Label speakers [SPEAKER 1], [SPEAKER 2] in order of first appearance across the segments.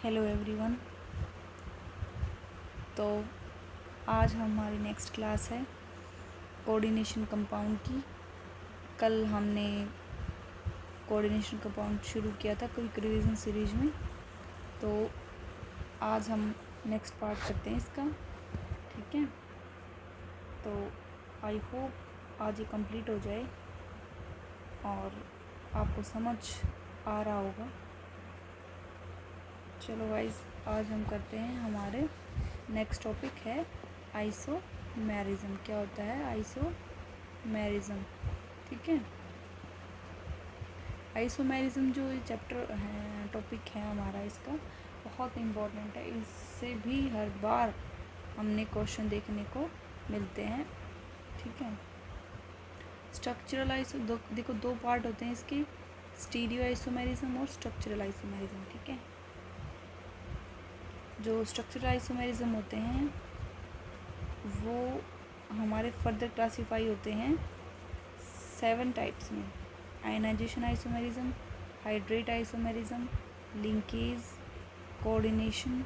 [SPEAKER 1] Hello everyone. तो आज हमारी नेक्स्ट क्लास है कोऑर्डिनेशन कंपाउंड की। कल हमने कोऑर्डिनेशन कंपाउंड शुरू किया था क्विक रिवीजन सीरीज में, तो आज हम नेक्स्ट पार्ट करते हैं इसका। ठीक है, तो आई होप आज ये कंप्लीट हो जाए और आपको समझ आ रहा होगा। चलो गाइस, आज हम करते हैं, हमारे नेक्स्ट टॉपिक है आइसोमेरिज्म। क्या होता है आइसोमेरिज्म? ठीक है, आइसोमेरिज्म जो चैप्टर है, टॉपिक है हमारा, इसका बहुत इम्पोर्टेंट है। इससे भी हर बार हमने क्वेश्चन देखने को मिलते हैं। ठीक है, स्ट्रक्चरल देखो दो पार्ट होते हैं इसके, स्टीरियो आइसोमेरिज्म और स्ट्रक्चरल आइसोमेरिज्म। ठीक है, जो स्ट्रक्चरल आइसोमेरिज्म होते हैं वो हमारे फर्दर क्लासीफाई होते हैं 7 टाइप्स में: ionisation isomerism, hydrate isomerism, linkage, coordination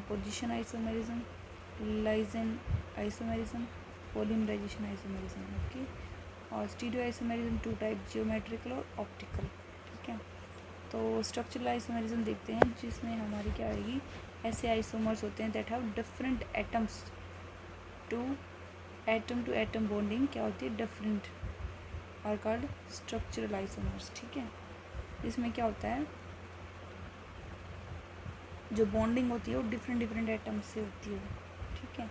[SPEAKER 1] position isomerism, ligand isomerism, polymerisation isomerism. Okay, और स्टीरियो आइसोमेरिज्म 2 टाइप, जियोमेट्रिकल और ऑप्टिकल। ठीक है, तो स्ट्रक्चरल आइसोमेरिज्म देखते हैं, जिसमें हमारी क्या आएगी, ऐसे आइसोमर्स होते हैं that have different atoms to atom bonding. क्या होती है? Different are called structural isomers. ठीक है, इसमें क्या होता है, जो बॉन्डिंग होती है वो डिफरेंट एटम्स से होती है। ठीक है,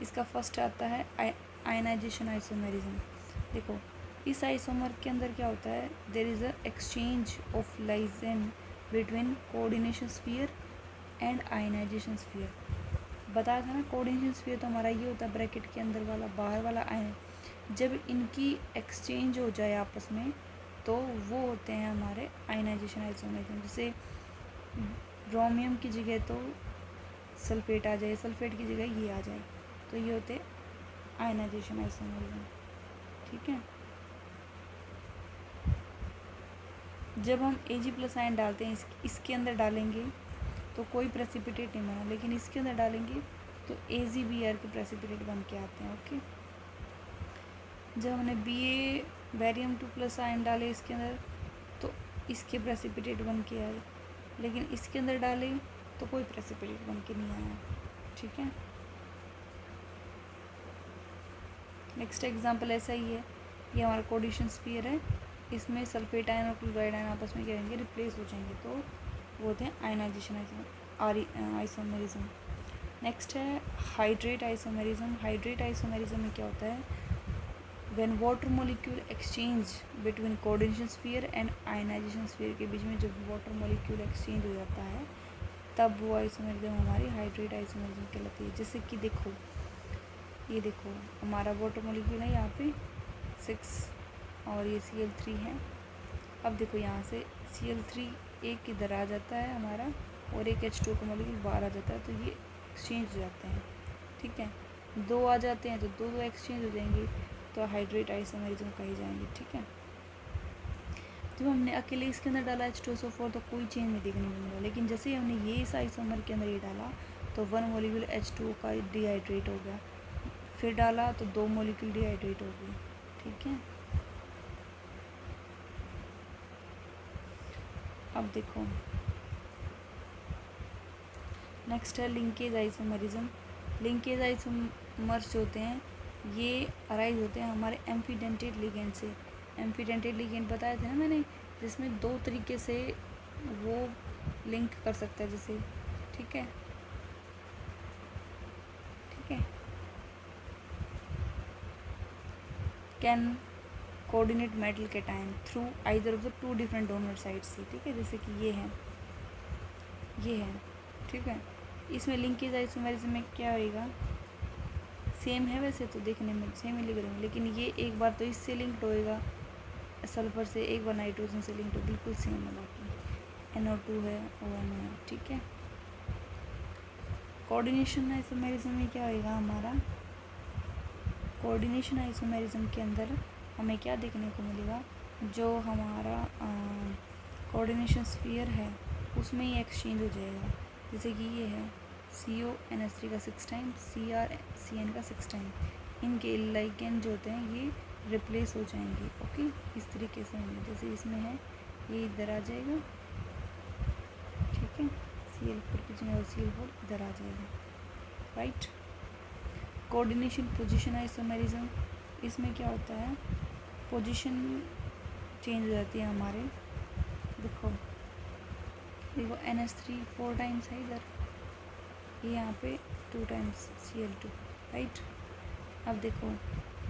[SPEAKER 1] इसका फर्स्ट आता है आयनाइजेशन आइसोमेरिज्म। देखो, इस आइसोमर के अंदर क्या होता है, there is a exchange of ligand between coordination sphere and ionisation sphere. बताया था ना, कोऑर्डिनेशन स्फीयर तो हमारा ये होता है ब्रैकेट के अंदर वाला, बाहर वाला आयन। जब इनकी एक्सचेंज हो जाए आपस में तो वो होते हैं हमारे आयनाइजेशन आइसोमेरिज्म। जैसे ब्रोमियम की जगह तो सल्फेट आ जाए, सल्फेट की जगह ये आ जाए, तो ये होते आयनाइजेशन आइसोमेरिज्म। ठीक है, जब हम Ag+ आयन डालते हैं, इसके अंदर डालेंगे तो कोई प्रेसिपिटेट नहीं बना, लेकिन इसके अंदर डालेंगे तो AgBr के प्रेसिपिटेट बन के आते हैं। ओके, जब हमने Ba2+ आयन डाले इसके अंदर तो इसके प्रेसिपिटेट बन के आए, लेकिन इसके अंदर डाले तो कोई प्रेसिपिटेट बन के नहीं आया। ठीक है, नेक्स्ट एग्जांपल ऐसा ही है, ये हमारा कोऑर्डिनेशन स्फीयर है, इसमें सल्फेट आयन और क्लोराइड आयन आपस में क्या रहेंगे, रिप्लेस हो जाएंगे, तो वो होते हैं आयनाइजेशन आइसोमेरिज्म। नेक्स्ट है हाइड्रेट आइसोमेरिज्म। हाइड्रेट आइसोमेरिज्म में क्या होता है, when water molecule exchange between coordination sphere and ionisation sphere के बीच में जब वाटर मॉलिक्यूल एक्सचेंज हो जाता है तब वो आइसोमेरिज्म हमारी हाइड्रेट आइसोमेरिज्म कहलाती है। जैसे कि देखो, ये देखो हमारा वाटर मॉलिक्यूल है यहाँ पे 6 और ये Cl3 है। अब देखो यहाँ से Cl3 एक इधर आ जाता है हमारा और एक H2 का मॉलिक्यूल बाहर आ जाता है, तो ये एक्सचेंज हो जाते हैं। ठीक है, 2 आ जाते हैं तो 2 एक्सचेंज हो जाएंगे, तो हाइड्रेट आइसोमेरिज्म कही जाएंगे। ठीक है, जब हमने अकेले इसके अंदर डाला H2SO4 तो कोई चेंज नहीं देखने को मिला, लेकिन जैसे ही हमने ये इस आइसोमर के अंदर ये डाला तो 1 मॉलिक्यूल H2 का डिहाइड्रेट हो गया, फिर डाला तो 2 मॉलिक्यूल डिहाइड्रेट हो गए। ठीक है, अब देखो नेक्स्ट है लिंकेज आइसोमेरिज्म। लिंकेज आइसोमर्स जो होते हैं ये अराइज होते हैं हमारे एम्फीडेंटेड लिगेंड से। एम्फीडेंटेड लिगेंड बताए थे ना मैंने, जिसमें 2 तरीके से वो लिंक कर सकता है, जैसे ठीक है, can coordinate metal cation through either of the 2 different donor sides से। ठीक है, जैसे कि ये है। ठीक है, इसमें लिंकेज आइसोमेरिज्म में क्या होएगा, सेम है वैसे तो देखने में सेम ही लिख रहे हैं, लेकिन ये एक बार तो इससे लिंक्ड होएगा सल्फर से, एक बार नाइट्रोजन से लिंक्ड हो, बिल्कुल सेम है। बाकी NO2 है, ONO है। ठीक है, कोऑर्डिनेशन आइसोमेरिज्म में क्या होएगा हमारा, कोऑर्डिनेशन आइसोमेरिज्म के अंदर हमें क्या देखने को मिलेगा, जो हमारा कोऑर्डिनेशन स्फीयर है उसमें ही एक्सचेंज हो जाएगा। जैसे कि ये है CONH3 का 6 टाइम, CrCN का 6 टाइम, इनके लाइगेंड जो होते हैं ये रिप्लेस हो जाएंगे। ओके, इस तरीके से होंगे। जैसे इसमें है ये इधर आ जाएगा, ठीक है, Cl4 की जगह Cl4 इधर आ जाएगा, राइट। कोऑर्डिनेशन पोजीशन आइसोमेरिज्म, इसमें क्या होता है, पोजीशन चेंज हो जाती है हमारे। देखो NH3 4 टाइम्स है इधर, ये यहाँ पे 2 टाइम्स Cl2, राइट। अब देखो,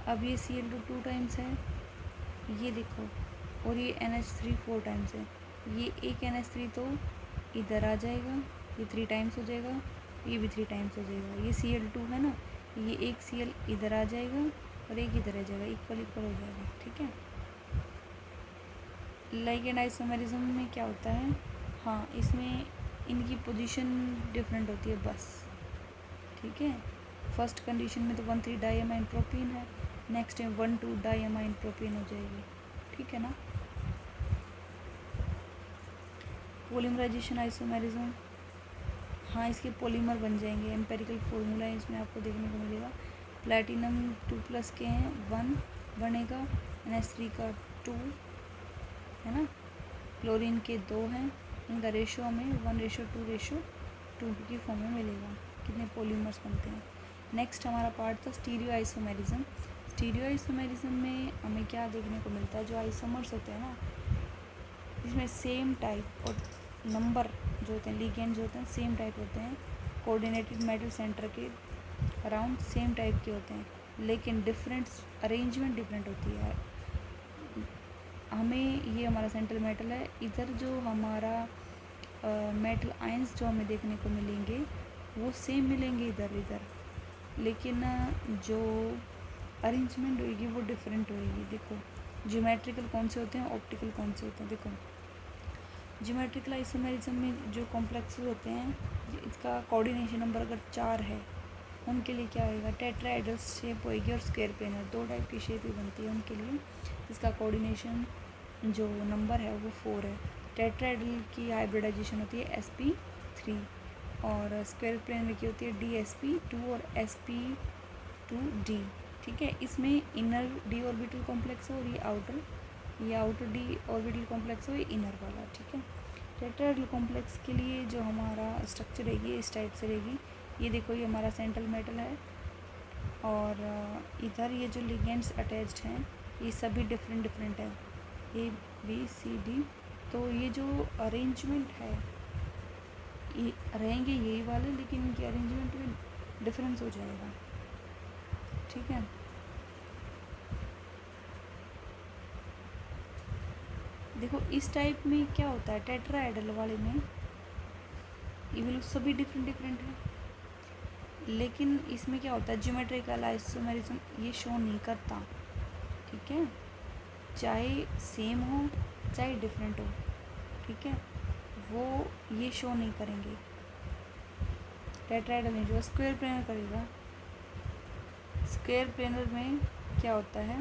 [SPEAKER 1] अब ये Cl2 2 टाइम्स है, ये देखो, और ये NH3 4 टाइम्स है। ये एक NH3 तो इधर आ जाएगा, ये 3 टाइम्स हो जाएगा, ये भी 3 टाइम्स हो जाएगा। ये Cl2 है ना, ये एक Cl इधर आ जाएगा और एक इधर आ जाएगा, इक्वल इक्वल हो जाएगा, ठीक है। लाइगेंड आइसोमेरिज्म में क्या होता है, हाँ, इसमें इनकी पोजीशन डिफरेंट होती है बस, ठीक है। फर्स्ट कंडीशन में तो 1,3 डाइअमाइन प्रोपीन है, नेक्स्ट टाइम 1,2 डाइअमाइन प्रोपीन हो जाएगी, ठीक है ना। पॉलीमराइजेशन आइसोमेरिज्म, हाँ, इसके पॉलीमर बन जाएंगे। एम्पेरिकल फॉर्मूला है इसमें आपको देखने को मिलेगा। प्लैटिनम 2+ के हैं 1 बनेगा, NH3 का 2 है ना, क्लोरीन के 2 हैं, इनका रेशो हमें 1:2:2 की फॉर्म में मिलेगा। कितने पॉलीमर्स बनते हैं। नेक्स्ट हमारा पार्ट था स्टीरियो आइसोमेरिज्म। स्टीरियो आइसोमेरिज्म में हमें क्या देखने को मिलता है, जो आइसोमर्स होते हैं ना, इसमें सेम टाइप और नंबर जो होते हैं, लिगेंड जो होते हैं सेम टाइप होते हैं, कोऑर्डिनेटेड मेटल सेंटर के अराउंड सेम टाइप के होते हैं, लेकिन डिफरेंट अरेंजमेंट डिफरेंट होती है। हमें ये हमारा सेंट्रल मेटल है, इधर जो हमारा मेटल आयंस जो हमें देखने को मिलेंगे वो सेम मिलेंगे इधर, लेकिन जो अरेंजमेंट होएगी वो डिफरेंट होएगी। देखो ज्योमेट्रिकल कौन से होते हैं, ऑप्टिकल कौन से होते हैं। देखो ज्योमेट्रिकल आइसोमेरिज्म में जो कॉम्प्लेक्सेस होते हैं, इसका कोऑर्डिनेशन नंबर अगर 4 है, उनके लिए क्या होएगा, टेट्राहेड्रल शेप होएगी और स्क्वायर प्लेनर, 2 टाइप की शेप ही बनती है उनके लिए। इसका कोऑर्डिनेशन जो नंबर है वो 4 है। टेट्राहेड्रल की हाइब्रिडाइजेशन होती है sp3 और स्क्वायर प्लेनर की होती है dsp2 और sp2d, ठीक है। इसमें इनर डी ऑर्बिटल कॉम्प्लेक्स है और ये आउटर डी ऑर्बिटल कॉम्प्लेक्स हो, ये इनर वाला, ठीक है। टेट्राहेड्रल कॉम्प्लेक्स के लिए जो हमारा स्ट्रक्चर रहेगी इस टाइप से रहेगी। ये देखो, ये हमारा सेंट्रल मेटल है और इधर ये जो लिगेंड्स अटैच्ड हैं ये सभी डिफरेंट है, ABCD। तो ये जो अरेंजमेंट है ये रहेंगे यही वाले, लेकिन इनके अरेंजमेंट में डिफरेंस हो जाएगा, ठीक है। देखो इस टाइप में क्या होता है, टेट्राहेड्रल वाले में ये बिल्कुल सभी डिफरेंट है, लेकिन इसमें क्या होता है, ज्योमेट्रिकल आइसोमेरिज्म ये शो नहीं करता, ठीक है। चाहे सेम हो चाहे डिफरेंट हो, ठीक है, वो ये शो नहीं करेंगे। टेट्राहेड्रल में जो स्क्वायर प्लेनर करेगा, स्क्वायर प्लेनर में क्या होता है,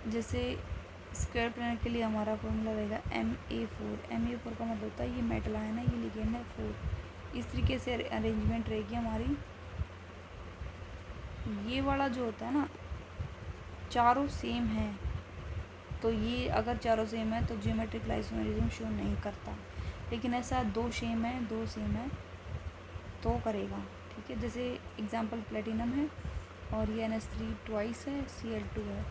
[SPEAKER 1] जैसे स्क्वायर प्लेनर के लिए हमारा फॉर्मूला रहेगा Ma4 का मतलब होता है ये मेटल आयन है, ये लिगेंड है 4। इस तरीके से अरेंजमेंट रहेगी हमारी। ये वाला जो होता है ना, चारों सेम है, तो ये अगर चारों सेम है तो ज्योमेट्रिकल आइसोमेरिज्म शो नहीं करता, लेकिन ऐसा 2 सेम है तो करेगा, ठीक है। जैसे एग्जांपल प्लेटिनम है और ये NH3 ट्वाइस है, Cl2 है,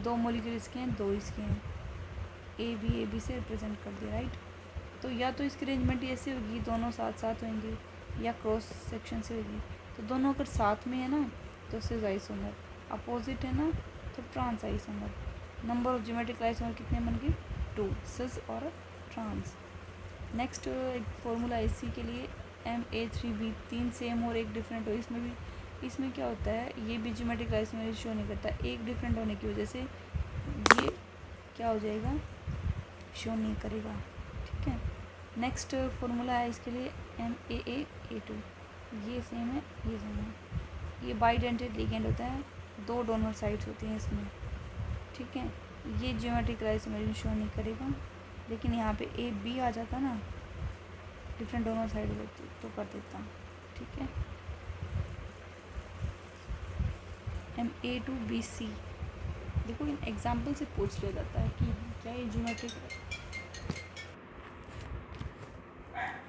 [SPEAKER 1] 2 मॉलिक्यूल इसके हैं, 2 इसके हैं, ए बी से रिप्रेजेंट कर दिया, राइट। तो या तो इसकी अरेंजमेंट ऐसे होगी, दोनों साथ होंगे, या क्रॉस सेक्शन से होगी। तो दोनों अगर साथ में है ना तो सिस आइसोमर, अपोजिट है ना तो trans isomer. Number of geometrical isomer कितने बन गए, 2, सिस और ट्रांस। नेक्स्ट एक फॉर्मूला इसी के लिए Ma3B, 3 सेम और एक डिफरेंट हो। इसमें क्या होता है, ये भी ज्योमेट्रिकल आइसोमर शो नहीं करता, एक डिफरेंट होने की वजह से ये क्या हो जाएगा, शो नहीं करेगा, ठीक है। नेक्स्ट फॉर्मूला है इसके लिए MAA2, ये सेम है, ये सेम है। ये बाइडेंटेड लिगेंड होता है, 2 डोनर साइड्स होती हैं इसमें, ठीक है। ये ज्योमेट्रिकल आइसोमेरिज्म शो नहीं करेगा। लेकिन यहाँ पे ए बी आ जाता ना, डिफरेंट दोनों साइड तो कर देता। ठीक है, MA2BC। देखो इन एग्जाम्पल से पूछ लिया जाता है कि क्या ये ज्योमेट्रिक है।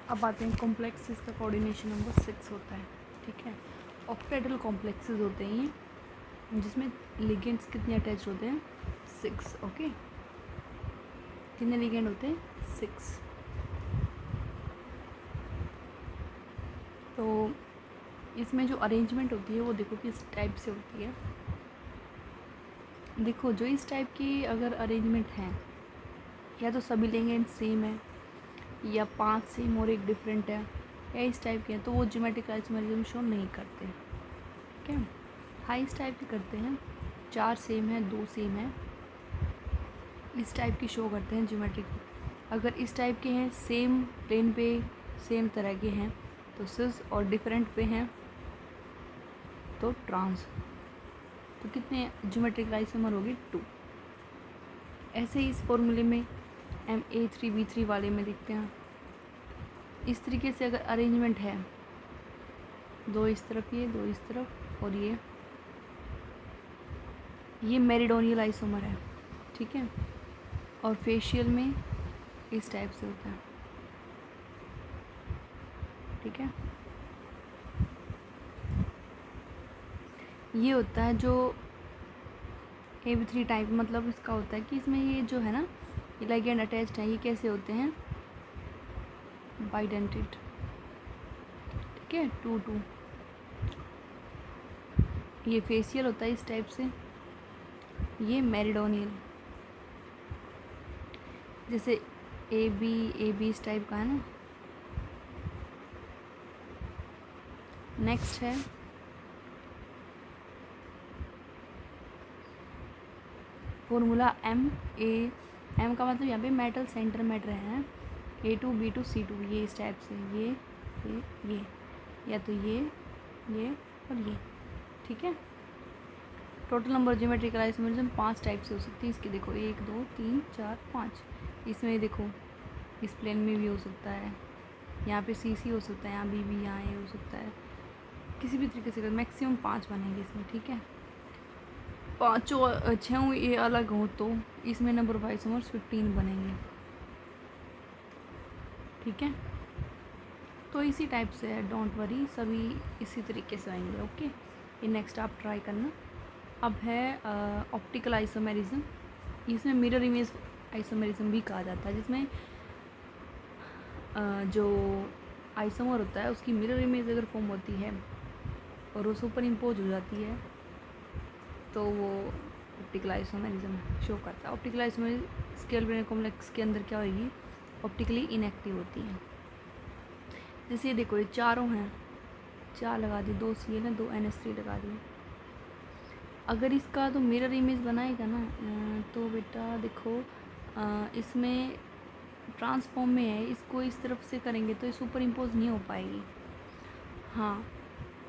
[SPEAKER 1] अब आते हैं कॉम्प्लेक्सेस का कोऑर्डिनेशन नंबर 6 होता है। ठीक है, ऑक्टाहेड्रल कॉम्प्लेक्सेस होते हैं ये, जिसमें लिगेंड्स कितने अटैच होते हैं? 6। ओके, कितने लिगेंड होते हैं? 6। तो इसमें जो अरेंजमेंट होती है वो देखो किस टाइप से होती है। देखो जो इस टाइप की अगर अरेंजमेंट है, या तो सभी लिगेंड सेम है, या 5 सेम और एक डिफरेंट है, या इस टाइप के हैं, तो वो ज्योमेट्रिक आइसोमेरिज्म शो नहीं करते। ठीक है, हाँ इस टाइप के करते हैं, 4 सेम है 2 सेम है, इस टाइप की शो करते हैं ज्योमेट्रिक। अगर इस टाइप के हैं, सेम प्लेन पे सेम तरह के हैं तो सिस, और डिफरेंट पे हैं तो ट्रांस। तो कितने ज्योमेट्रिक आइसोमर होगी? 2। ऐसे ही इस फॉर्मूले में MA3B3 वाले में देखते हैं, इस तरीके से अगर अरेंजमेंट है, 2 इस तरफ, ये 2 इस तरफ, और ये मेरिडोनियल आइसोमर है। ठीक है, और फेशियल में इस टाइप से होता है। ठीक है, ये होता है जो AB3 टाइप, मतलब इसका होता है कि इसमें ये जो है ना, ये लिगेंड अटैच्ड है, ये कैसे होते हैं? बाइडेंटेड। ठीक है, 2-2। ये फेशियल होता है इस टाइप से, ये मेरिडोनियल, जैसे AB इस टाइप का है ना। नेक्स्ट है फॉर्मूला M का मतलब यहाँ पे मेटल सेंटर मेटर है, A2B2C2, ये इस टाइप से, ये या तो ये और ये। ठीक है, total number geometrical isomerism 5 type से हो सकती है इसकी। देखो 1 2 3 4 5, इसमें देखो इस प्लेन में भी हो सकता है, यहाँ पे CC हो सकता है, यहाँ BB, यहाँ A हो सकता है, किसी भी तरीके से मैक्सिमम 5 बनेंगे इसमें। ठीक है, 6 ये अलग हो तो इसमें नंबर ऑफ आइसोमर्स 15 बनेंगे। ठीक है, तो इसी टाइप से है, डोंट वरी, सभी इसी तरीके से आएंगे। ओके, ये नेक्स्ट आप ट्राई करना। अब है ऑप्टिकल आइसोमेरिज्म, इसमें मिरर इमेज आइसोमेरिज्म भी कहा जाता है, जिसमें जो आइसोमर होता है उसकी मिरर इमेज अगर फॉर्म होती है और वो सुपर इम्पोज हो जाती है तो वो ऑप्टिकल आइसोमेरिज्म शो करता है। Optical isomerism scale plane complex के अंदर क्या होगी? ऑप्टिकली इनएक्टिव होती है। जैसे ये देखो, ये चारों हैं, 4 लगा दी, 2 CL है, 2 NH3 लगा दी। अगर इसका तो मिरर इमेज बनाएगा ना, तो बेटा देखो इसमें ट्रांसफॉर्म में है, इसको इस तरफ से करेंगे तो ये सुपर इम्पोज नहीं हो पाएगी। हाँ,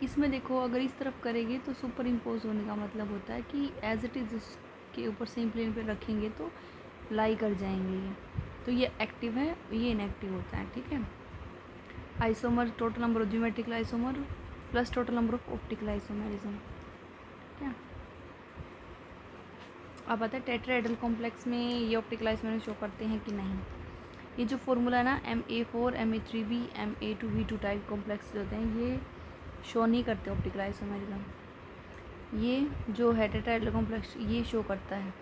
[SPEAKER 1] इसमें देखो अगर इस तरफ करेंगे तो सुपर इम्पोज होने का मतलब होता है कि एज इट इज़ उसके ऊपर सेम प्लेन पे रखेंगे तो लाई कर जाएंगे ये, तो ये एक्टिव है, ये इनएक्टिव होता है। ठीक है, isomer, total number of geometrical isomer plus total number of optical isomerism. ठीक है, अब आता है टेट्राहेड्रल कॉम्प्लेक्स में ये ऑप्टिकल आइसोमेरिज्म शो करते हैं कि नहीं। ये जो फॉर्मूला है ना, MA4 MA3B MA2B2 type complex जो होते हैं ये शो नहीं करते ऑप्टिकल आइसोमेरिज्म। ये जो है टेट्राहेड्रल कॉम्प्लेक्स ये शो करता है,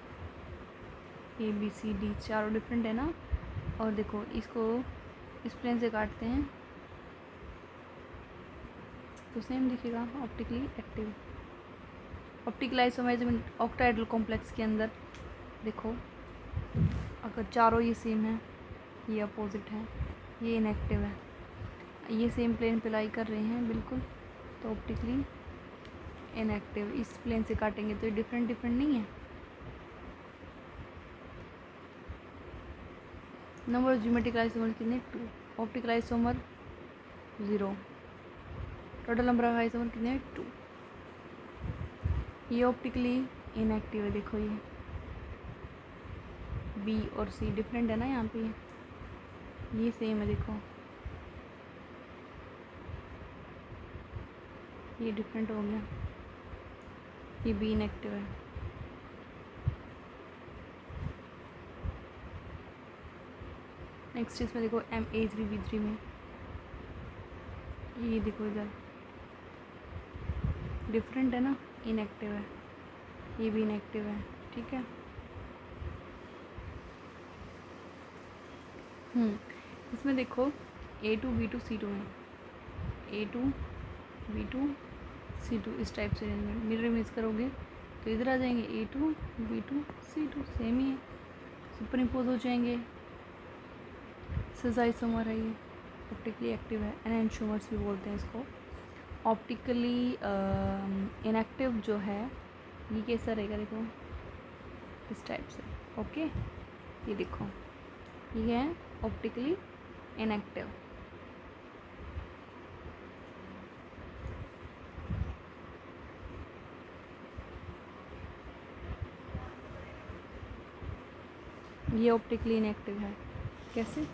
[SPEAKER 1] ABCD चारों डिफरेंट है ना। और देखो इसको इस प्लेन से काटते हैं तो सेम दिखेगा, optically active. Optical isomerism octahedral complex के अंदर देखो, अगर चारों ये सेम है, ये अपोजिट है, ये इनएक्टिव है, ये सेम प्लेन पे लाई कर रहे हैं बिल्कुल, तो ऑप्टिकली इनएक्टिव। इस प्लेन से काटेंगे तो ये डिफरेंट नहीं है। नंबर ऑफ ज्योमेट्रिकल आइसोमर कितने? 2। Optical isomer 0। Total number of isomer कितने? 2। ये ऑप्टिकली इनएक्टिव है, देखो ये बी और सी डिफरेंट है ना यहाँ पे, ये सेम है, देखो ये डिफरेंट हो गया, ये बी इनएक्टिव है। नेक्स्ट इसमें देखो MA3B3 में ये देखो इधर डिफरेंट है ना, इनएक्टिव है, ये भी इनएक्टिव है, ठीक है। इसमें देखो A2B2C2 में A2B2C2 इस टाइप से अरेंजमेंट, मिरर इमेज करोगे तो इधर आ जाएंगे A2B2C2, सेम ही है, सुपर इम्पोज हो जाएंगे। आइसोमर है, ये ऑप्टिकली एक्टिव है, एनेंटियोमर्स भी बोलते हैं इसको। ऑप्टिकली इनएक्टिव जो है ये कैसा रहेगा, देखो इस टाइप से, ओके। ये देखो ये है ऑप्टिकली इनएक्टिव। ये ऑप्टिकली इनएक्टिव है, कैसे?